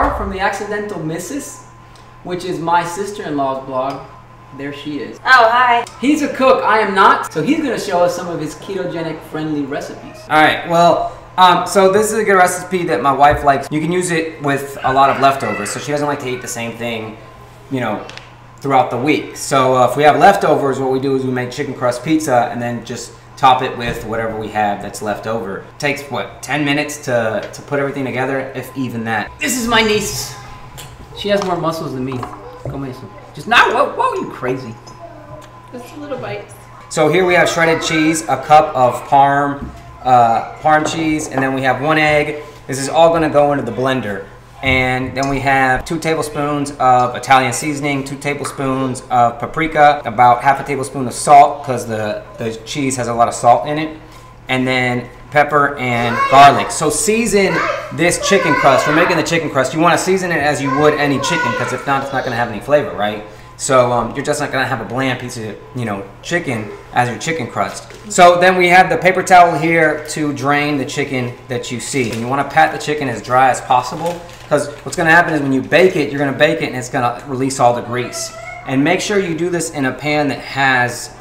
Carl from the Accidental Missus, which is my sister-in-law's blog. There she is. Oh, hi. He's a cook, I am not, so he's gonna show us some of his ketogenic friendly recipes. All right, well, so this is a good recipe that my wife likes. You can use it with a lot of leftovers, so she doesn't like to eat the same thing, you know, throughout the week. So if we have leftovers, what we do is we make chicken crust pizza and then just top it with whatever we have that's left over. It takes, what, 10 minutes to put everything together, if even that. This is my niece. She has more muscles than me. Come here, son. Just not, whoa, you crazy. Just little bites. So here we have shredded cheese, a cup of Parm cheese, and then we have 1 egg. This is all gonna go into the blender. And then we have 2 tablespoons of Italian seasoning, 2 tablespoons of paprika, about half a tablespoon of salt, because the cheese has a lot of salt in it, and then pepper and garlic. So season this chicken crust. We're making the chicken crust. You want to season it as you would any chicken, because if not, it's not going to have any flavor, right? So you're just not going to have a bland piece of, you know, chicken as your chicken crust. So then we have the paper towel here to drain the chicken that you see. And you want to pat the chicken as dry as possible, because what's going to happen is when you bake it, you're going to bake it and it's going to release all the grease. And make sure you do this in a pan that has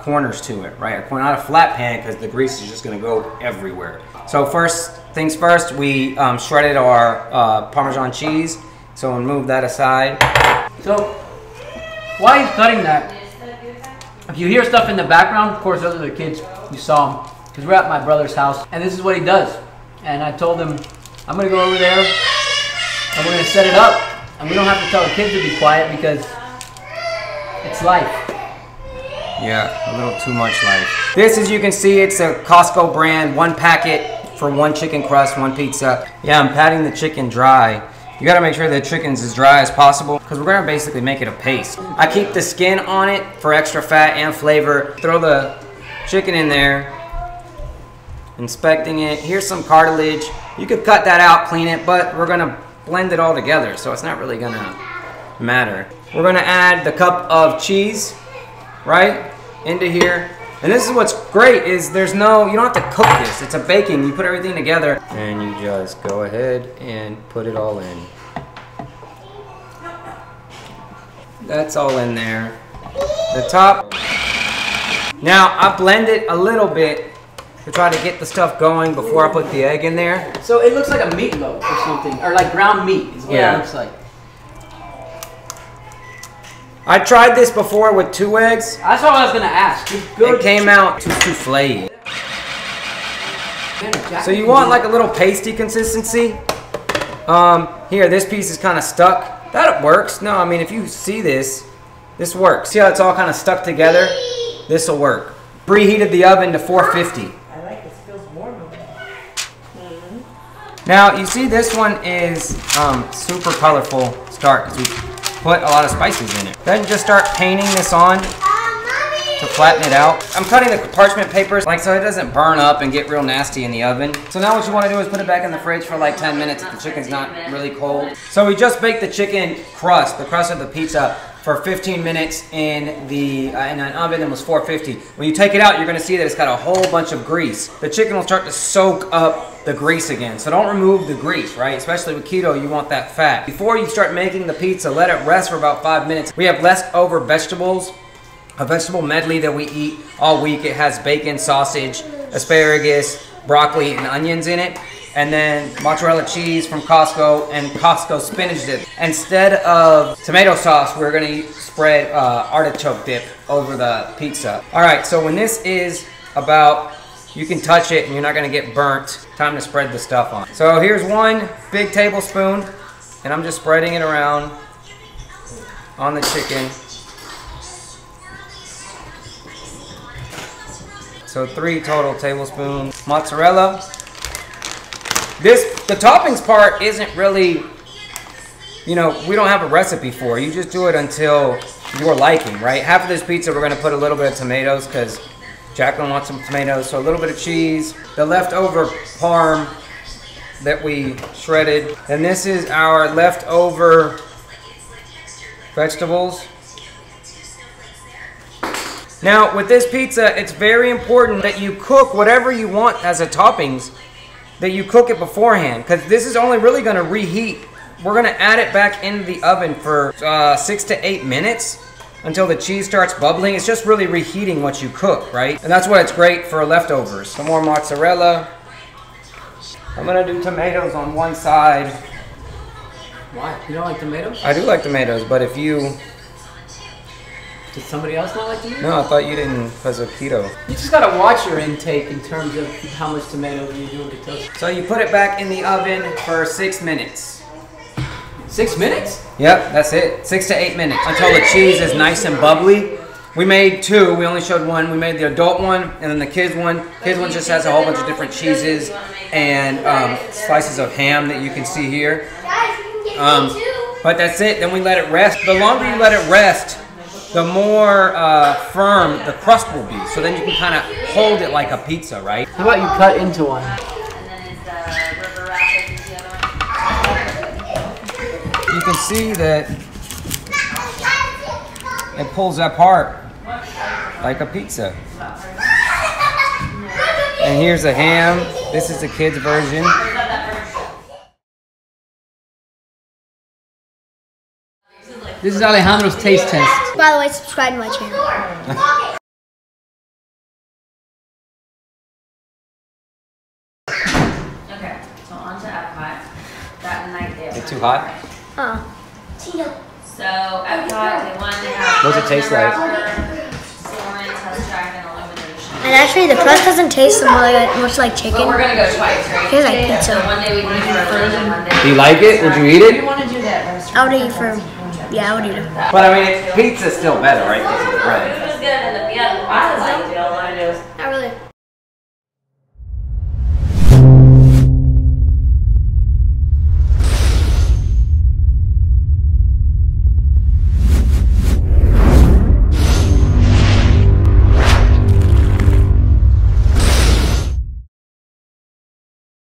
corners to it, right? Not a flat pan, because the grease is just going to go everywhere. So first things first, we shredded our Parmesan cheese. So we'll move that aside. So while he's cutting that, if you hear stuff in the background, of course those are the kids, you saw them, because we're at my brother's house, and this is what he does. And I told him, I'm going to go over there, and we're going to set it up, and we don't have to tell the kids to be quiet, because it's life. Yeah, a little too much life. This, as you can see, it's a Costco brand, 1 packet for 1 chicken crust, 1 pizza. Yeah, I'm patting the chicken dry. You gotta make sure the chicken's as dry as possible, because we're gonna basically make it a paste. I keep the skin on it for extra fat and flavor. Throw the chicken in there, inspecting it. Here's some cartilage. You could cut that out, clean it, but we're gonna blend it all together, so it's not really gonna matter. We're gonna add the cup of cheese, right, into here. And this is what's great, is you don't have to cook this. It's a baking. You put everything together and you just go ahead and put it all in. That's all in there. The top. Now I blend it a little bit to try to get the stuff going before I put the egg in there. So it looks like a meatloaf or something, or like ground meat is what it looks like. I tried this before with 2 eggs. That's what I was gonna ask. It came out too soufflé. So you want like a little pasty consistency. Here, this piece is kind of stuck. That works. No, I mean, if you see this works. See how it's all kind of stuck together? This will work. Preheated the oven to 450. I like it. It feels warm. Now, you see this one is super colorful start, because we put a lot of spices in it. Then just start painting this on to flatten it out. I'm cutting the parchment papers like so it doesn't burn up and get real nasty in the oven. So now what you want to do is put it back in the fridge for like 10 minutes if the chicken's not really cold. So we just baked the chicken crust, the crust of the pizza, for 15 minutes in an oven that was 450. When you take it out, you're gonna see that it's got a whole bunch of grease. The chicken will start to soak up the grease again. So don't remove the grease, right? Especially with keto, you want that fat. Before you start making the pizza, let it rest for about 5 minutes. We have leftover vegetables, a vegetable medley that we eat all week. It has bacon, sausage, asparagus, broccoli, and onions in it. And then mozzarella cheese from Costco and Costco spinach dip. Instead of tomato sauce, we're gonna spread artichoke dip over the pizza. All right, so when this is about, you can touch it and you're not gonna get burnt, time to spread the stuff on. So here's 1 big tablespoon, and I'm just spreading it around on the chicken. So 3 total tablespoons. Mozzarella. The toppings part isn't really, you know, we don't have a recipe for. You just do it until your liking, right? Half of this pizza we're gonna put a little bit of tomatoes, because Jacqueline wants some tomatoes. So a little bit of cheese, the leftover parm that we shredded. And this is our leftover vegetables. Now with this pizza, it's very important that you cook whatever you want as a toppings, that you cook it beforehand, because this is only really going to reheat we're gonna add it back into the oven for 6 to 8 minutes until the cheese starts bubbling. It's just really reheating what you cook, right? And that's why it's great for leftovers. Some more mozzarella. I'm gonna do tomatoes on one side. Why? You don't like tomatoes? I do like tomatoes, but if you... Does somebody else not like tomatoes? No, I thought you didn't because of keto. You just gotta watch your intake in terms of how much tomato you do in ketosis. So you put it back in the oven for 6 minutes. 6 minutes? Yep, that's it. 6 to 8 minutes until the cheese is nice and bubbly. We made 2. We only showed 1. We made the adult one and then the kids one. Kids one just has a whole bunch of different cheeses and slices of ham that you can see here. But that's it. Then we let it rest. The longer you let it rest, the more firm the crust will be. So then you can kind of hold it like a pizza, right? How about you cut into one? You can see that it pulls apart like a pizza. And here's the ham. This is the kids' version. This is Alejandro's taste test. By the way, subscribe to my channel. Okay, so on to Epcot. That night there. Is it too hot? So Epcot, they wanted to have. What's it taste like? And actually, the crust doesn't taste much like chicken. But we're gonna go twice, right? It tastes like pizza. So one day we can do frozen, one day. Do you like it? Would you eat it? want to do that. I would eat for, yeah, I would eat it. But I mean, pizza's still better, right? Because of the bread. It was good in the other